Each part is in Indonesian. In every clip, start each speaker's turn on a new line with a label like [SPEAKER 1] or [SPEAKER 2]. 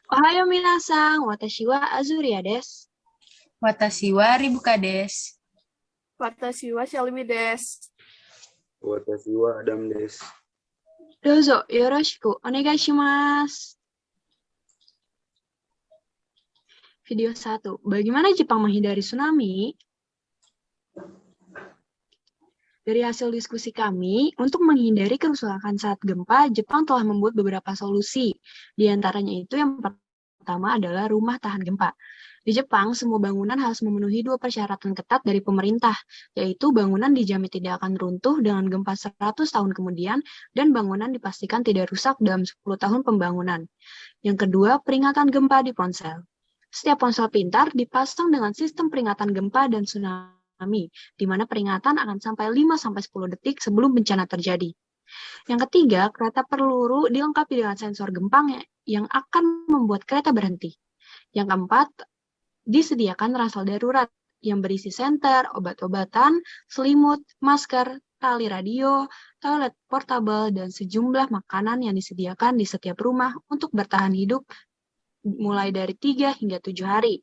[SPEAKER 1] Ohayo minasan, watashi wa Azuria desu.
[SPEAKER 2] Watashi wa Ribuka desu.
[SPEAKER 3] Watashi wa Shalimi desu.
[SPEAKER 4] Watashi wa Adam desu.
[SPEAKER 1] Dozo, yoroshiku onegai shimasu. Video 1. Bagaimana Jepang menghindari tsunami? Dari hasil diskusi kami, untuk menghindari kerusakan saat gempa, Jepang telah membuat beberapa solusi. Di antaranya itu yang pertama adalah rumah tahan gempa. Di Jepang, semua bangunan harus memenuhi 2 persyaratan ketat dari pemerintah, yaitu bangunan dijamin tidak akan runtuh dengan gempa 100 tahun kemudian, dan bangunan dipastikan tidak rusak dalam 10 tahun pembangunan. Yang kedua, peringatan gempa di ponsel. Setiap ponsel pintar dipasang dengan sistem peringatan gempa dan tsunami, di mana peringatan akan sampai 5-10 detik sebelum bencana terjadi. Yang ketiga, kereta peluru dilengkapi dengan sensor gempa yang akan membuat kereta berhenti. Yang keempat, disediakan ransel darurat yang berisi senter, obat-obatan, selimut, masker, tali radio, toilet portable, dan sejumlah makanan yang disediakan di setiap rumah untuk bertahan hidup mulai dari 3 hingga 7 hari.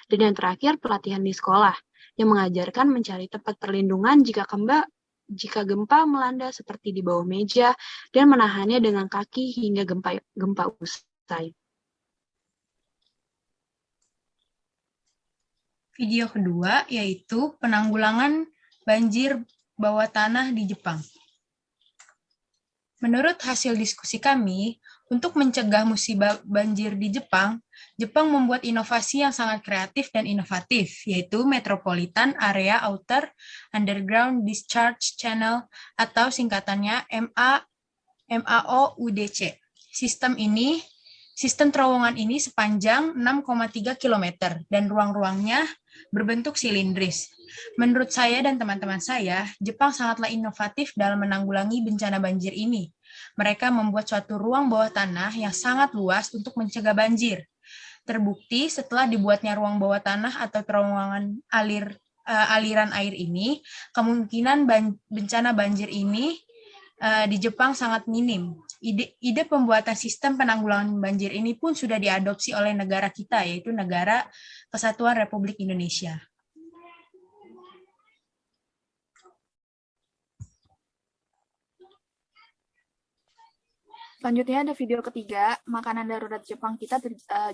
[SPEAKER 1] Dan yang terakhir, pelatihan di sekolah yang mengajarkan mencari tempat perlindungan jika gempa melanda seperti di bawah meja dan menahannya dengan kaki hingga gempa usai.
[SPEAKER 2] Video kedua yaitu penanggulangan banjir bawah tanah di Jepang. Menurut hasil diskusi kami, untuk mencegah musibah banjir di Jepang, Jepang membuat inovasi yang sangat kreatif dan inovatif, yaitu Metropolitan Area Outer Underground Discharge Channel atau singkatannya MAOUDC. Sistem terowongan ini sepanjang 6,3 km dan ruang-ruangnya berbentuk silindris. Menurut saya dan teman-teman saya, Jepang sangatlah inovatif dalam menanggulangi bencana banjir ini. Mereka membuat suatu ruang bawah tanah yang sangat luas untuk mencegah banjir. Terbukti setelah dibuatnya ruang bawah tanah atau terowongan aliran air ini, kemungkinan bencana banjir ini di Jepang sangat minim. Ide pembuatan sistem penanggulangan banjir ini pun sudah diadopsi oleh negara kita, yaitu Negara Kesatuan Republik Indonesia.
[SPEAKER 3] Selanjutnya ada video ketiga, makanan darurat Jepang kita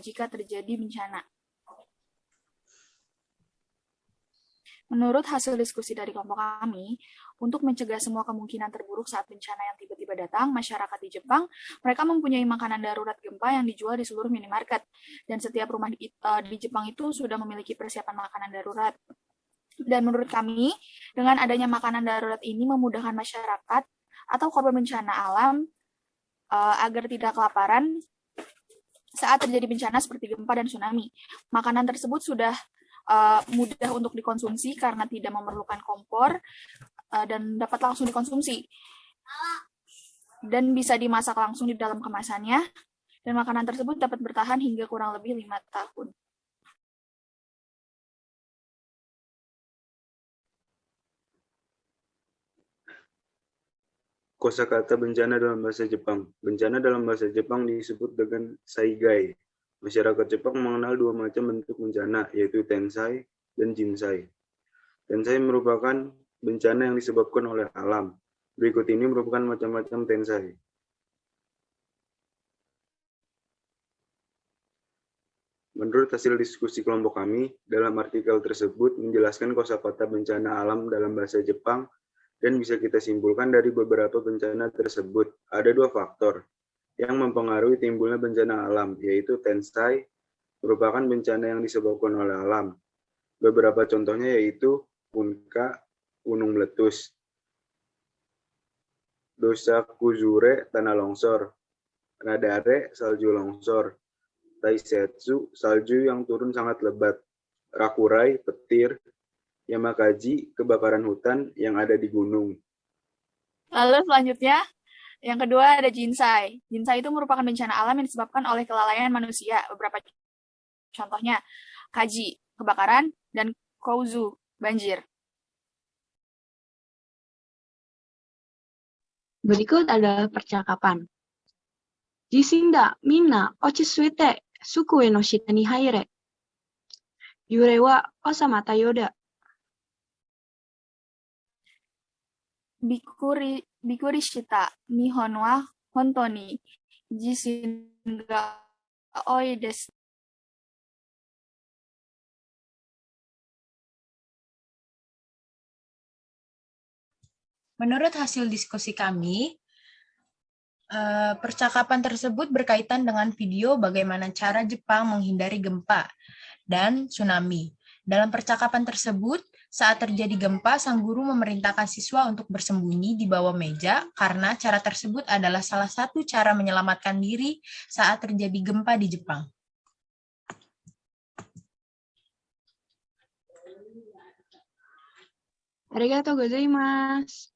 [SPEAKER 3] jika terjadi bencana. Menurut hasil diskusi dari kelompok kami, untuk mencegah semua kemungkinan terburuk saat bencana yang tiba-tiba datang, masyarakat di Jepang, mereka mempunyai makanan darurat gempa yang dijual di seluruh minimarket. Dan setiap rumah di Jepang itu sudah memiliki persiapan makanan darurat. Dan menurut kami, dengan adanya makanan darurat ini memudahkan masyarakat atau korban bencana alam agar tidak kelaparan saat terjadi bencana seperti gempa dan tsunami. Makanan tersebut sudah mudah untuk dikonsumsi karena tidak memerlukan kompor dan dapat langsung dikonsumsi. Dan bisa dimasak langsung di dalam kemasannya, dan makanan tersebut dapat bertahan hingga kurang lebih 5 tahun.
[SPEAKER 4] Kosakata bencana dalam bahasa Jepang. Bencana dalam bahasa Jepang disebut dengan saigai. Masyarakat Jepang mengenal 2 macam bentuk bencana, yaitu tensai dan jinsai. Tensai merupakan bencana yang disebabkan oleh alam. Berikut ini merupakan macam-macam tensai. Menurut hasil diskusi kelompok kami, dalam artikel tersebut menjelaskan kosakata bencana alam dalam bahasa Jepang dan bisa kita simpulkan dari beberapa bencana tersebut. Ada 2 faktor yang mempengaruhi timbulnya bencana alam, yaitu tensai, merupakan bencana yang disebabkan oleh alam. Beberapa contohnya yaitu punka, gunung meletus, dosakuzure, tanah longsor, nadare, salju longsor, taisetsu, salju yang turun sangat lebat, rakurai, petir, Yamakaji, kebakaran hutan yang ada di gunung.
[SPEAKER 3] Lalu selanjutnya, yang kedua ada jinsai. Jinsai itu merupakan bencana alam yang disebabkan oleh kelalaian manusia. Beberapa contohnya, kaji, kebakaran, dan kouzu, banjir.
[SPEAKER 1] Berikut adalah percakapan. Jisinda, minna, ochisuite. Sukue no shita ni haire. Yure wa osamata yoda.
[SPEAKER 3] Bikuri shita nihon wa honto ni jisin ga oi desu.
[SPEAKER 2] Menurut hasil diskusi kami, percakapan tersebut berkaitan dengan video bagaimana cara Jepang menghindari gempa dan tsunami. Dalam percakapan tersebut, saat terjadi gempa, sang guru memerintahkan siswa untuk bersembunyi di bawah meja karena cara tersebut adalah salah satu cara menyelamatkan diri saat terjadi gempa di Jepang.
[SPEAKER 1] Arigatou gozaimasu.